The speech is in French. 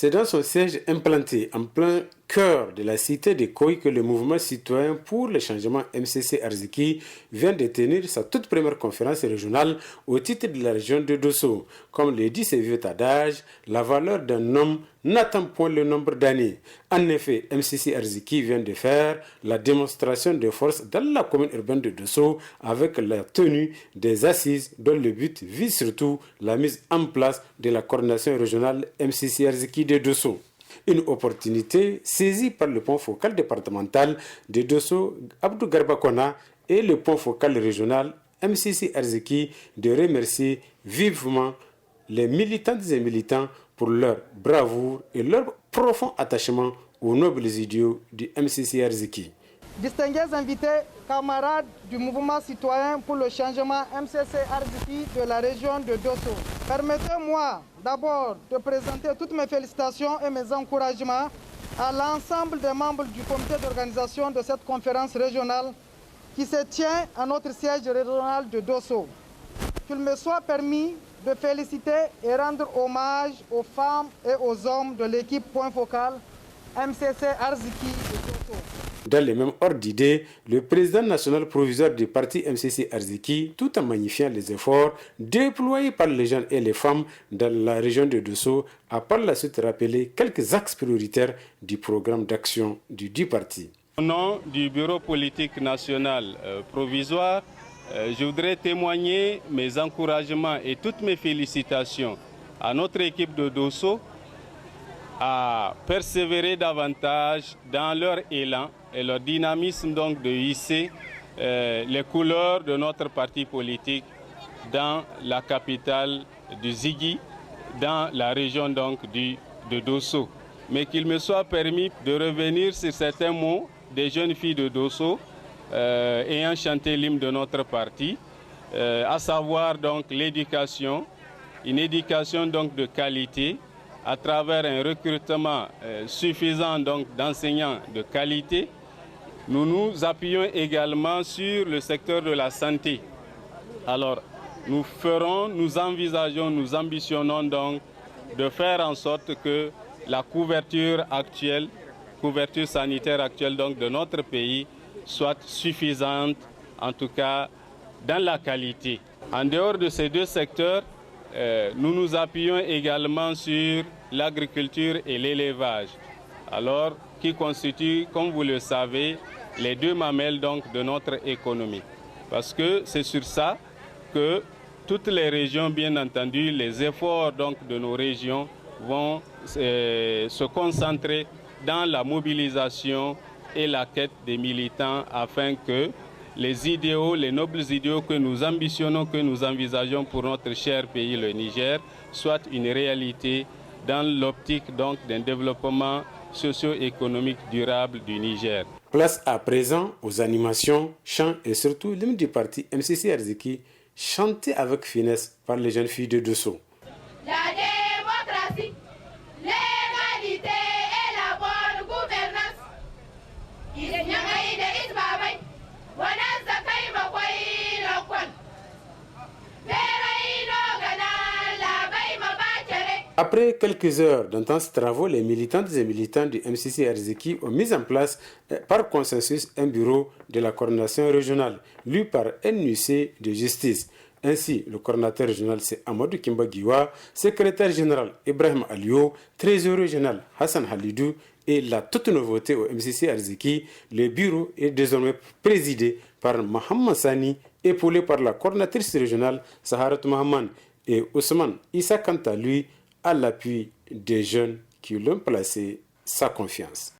C'est dans son siège implanté en plein cœur de la cité de Koyi que le mouvement citoyen pour le changement MCC Arziki vient de tenir sa toute première conférence régionale au titre de la région de Dosso. Comme le dit ce vieux adage, la valeur d'un homme n'attend point le nombre d'années. En effet, MCC Arziki vient de faire la démonstration de force dans la commune urbaine de Dosso avec la tenue des assises dont le but vise surtout la mise en place de la coordination régionale MCC Arziki de Dosso. Une opportunité saisie par le point focal départemental de Dosso, Abdou Garba Kona, et le point focal régional MCC Arziki de remercier vivement les militantes et militants pour leur bravoure et leur profond attachement aux nobles idéaux du MCC Arziki. Distingués invités, camarades du mouvement citoyen pour le changement MCC Arziki de la région de Dosso, permettez-moi d'abord de présenter toutes mes félicitations et mes encouragements à l'ensemble des membres du comité d'organisation de cette conférence régionale qui se tient à notre siège régional de Dosso. Qu'il me soit permis de féliciter et rendre hommage aux femmes et aux hommes de l'équipe Point Focal MCC Arziki de Dosso. Dans le même ordre d'idée, le président national provisoire du parti MCC Arziki, tout en magnifiant les efforts déployés par les jeunes et les femmes dans la région de Dosso, a par la suite rappelé quelques axes prioritaires du programme d'action du parti. Au nom du bureau politique national provisoire, je voudrais témoigner mes encouragements et toutes mes félicitations à notre équipe de Dosso à persévérer davantage dans leur élan et leur dynamisme donc de hisser les couleurs de notre parti politique dans la capitale du Zigui, dans la région donc de Dosso. Mais qu'il me soit permis de revenir sur certains mots des jeunes filles de Dosso ayant chanté l'hymne de notre parti, à savoir donc l'éducation, une éducation donc de qualité, à travers un recrutement suffisant donc d'enseignants de qualité. Nous nous appuyons également sur le secteur de la santé. Alors, nous envisageons, nous ambitionnons donc de faire en sorte que la couverture sanitaire actuelle donc de notre pays soit suffisante, en tout cas dans la qualité. En dehors de ces deux secteurs, nous nous appuyons également sur l'agriculture et l'élevage, alors qui constituent, comme vous le savez, les deux mamelles donc de notre économie. Parce que c'est sur ça que toutes les régions, bien entendu, les efforts donc de nos régions vont se concentrer dans la mobilisation et la quête des militants afin que les idéaux, les nobles idéaux que nous ambitionnons, que nous envisageons pour notre cher pays, le Niger, soient une réalité dans l'optique donc d'un développement socio-économique durable du Niger. Place à présent aux animations, chants et surtout l'hymne du parti MCC Arziki, chanté avec finesse par les jeunes filles de Dosso. La démocratie, l'égalité et la bonne gouvernance. Après quelques heures d'intenses travaux, les militantes et militants du MCC Arziki ont mis en place par consensus un bureau de la coordination régionale, lu par NUC de justice. Ainsi, le coordinateur régional, c'est Amadou Kimbagiwa, secrétaire général Ibrahim Alio, trésorier régional Hassan Halidou et la toute nouveauté au MCC Arziki, le bureau est désormais présidé par Mohamed Sani, épaulé par la coordinatrice régionale Saharat Mohamed et Ousmane Issa quant à lui à l'appui des jeunes qui lui ont placé sa confiance.